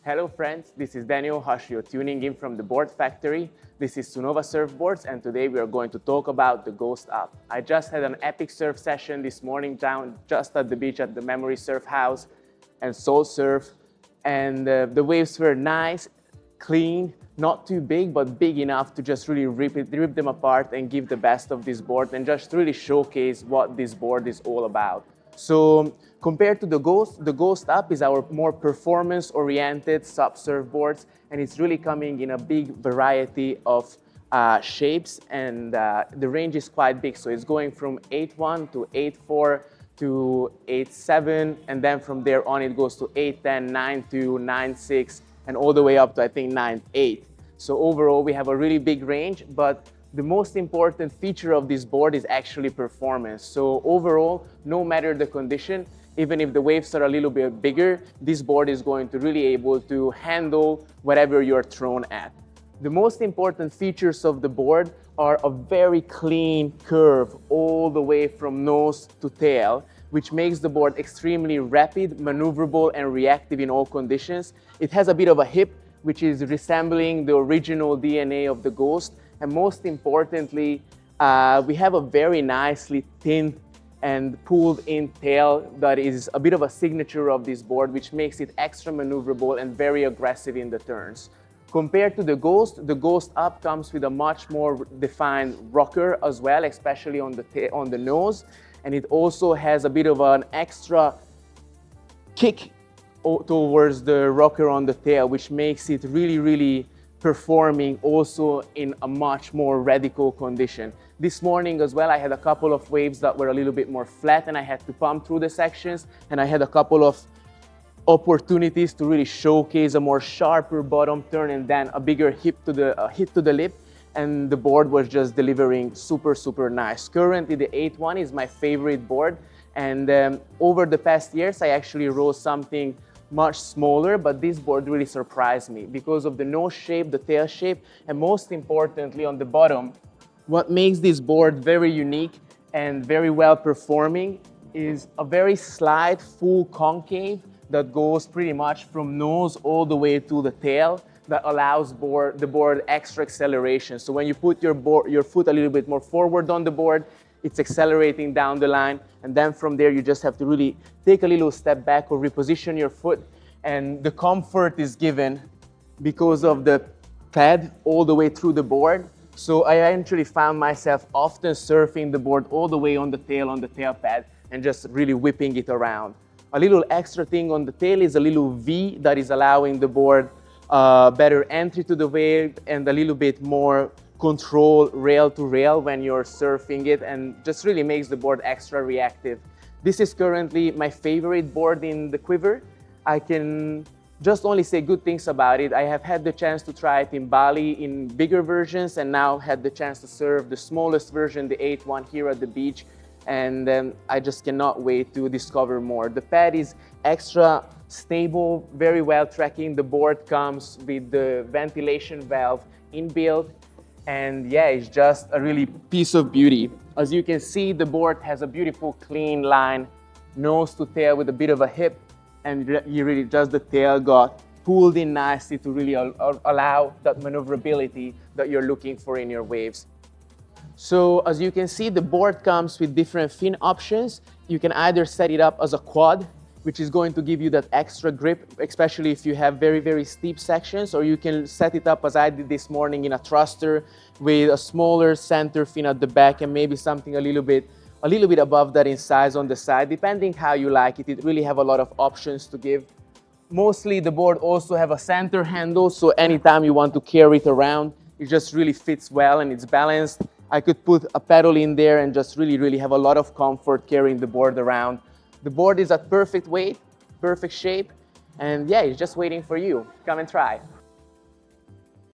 Hello friends, this is Daniel Hashio tuning in from the Board Factory. This is Sunova Surfboards, and today we are going to talk about the Ghost Up. I just had an epic surf session this morning down just at the beach at the Memory Surf House and Soul Surf, and the waves were nice, clean, not too big, but big enough to just really rip them apart and give the best of this board and just really showcase what this board is all about. So compared to the Ghost Up is our more performance-oriented SUP surfboards, and it's really coming in a big variety of shapes, and the range is quite big. So it's going from 8.1 to 8.4 to 8.7, and then from there on it goes to 8.10, 9.2, 9.6, and all the way up to I think 9.8. So overall we have a really big range, but the most important feature of this board is actually performance. So overall, no matter the condition, even if the waves are a little bit bigger, this board is going to really able to handle whatever you're thrown at. The most important features of the board are a very clean curve all the way from nose to tail, which makes the board extremely rapid, maneuverable, and reactive in all conditions. It has a bit of a hip, which is resembling the original DNA of the Ghost. And most importantly, we have a very nicely thinned and pulled in tail that is a bit of a signature of this board, which makes it extra maneuverable and very aggressive in the turns. Compared to the Ghost Up comes with a much more defined rocker as well, especially on the nose. And it also has a bit of an extra kick towards the rocker on the tail, which makes it really performing also in a much more radical condition. This morning as well, I had a couple of waves that were a little bit more flat and I had to pump through the sections, and I had a couple of opportunities to really showcase a more sharper bottom turn and then a bigger hit to the lip, and the board was just delivering super nice. Currently the 8.1 is my favorite board, and over the past years I actually rode something much smaller, but this board really surprised me because of the nose shape, the tail shape, and most importantly on the bottom. What makes this board very unique and very well performing is a very slight full concave that goes pretty much from nose all the way to the tail, that allows the board extra acceleration. So when you put your foot a little bit more forward on the board, it's accelerating down the line, and then from there you just have to really take a little step back or reposition your foot, and the comfort is given because of the pad all the way through the board. So I eventually found myself often surfing the board all the way on the tail pad, and just really whipping it around. A little extra thing on the tail is a little V that is allowing the board better entry to the wave and a little bit more control rail to rail when you're surfing it, and just really makes the board extra reactive. This is currently my favorite board in the quiver. I can just only say good things about it. I have had the chance to try it in Bali in bigger versions, and now had the chance to surf the smallest version, the 8.1, here at the beach, and I just cannot wait to discover more. The pad is extra stable, very well tracking. The board comes with the ventilation valve inbuilt, and yeah, it's just a really piece of beauty. As you can see, the board has a beautiful clean line, nose to tail with a bit of a hip, and you really just the tail got pulled in nicely to really allow that maneuverability that you're looking for in your waves. So as you can see, the board comes with different fin options. You can either set it up as a quad, which is going to give you that extra grip, especially if you have very steep sections, or you can set it up as I did this morning in a thruster with a smaller center fin at the back and maybe something a little bit above that in size on the side, depending how you like it. It really have a lot of options to give. Mostly the board also have a center handle, so anytime you want to carry it around, it just really fits well and it's balanced. I could put a pedal in there and just really have a lot of comfort carrying the board around. The board is at perfect weight, perfect shape, and yeah, it's just waiting for you. Come and try.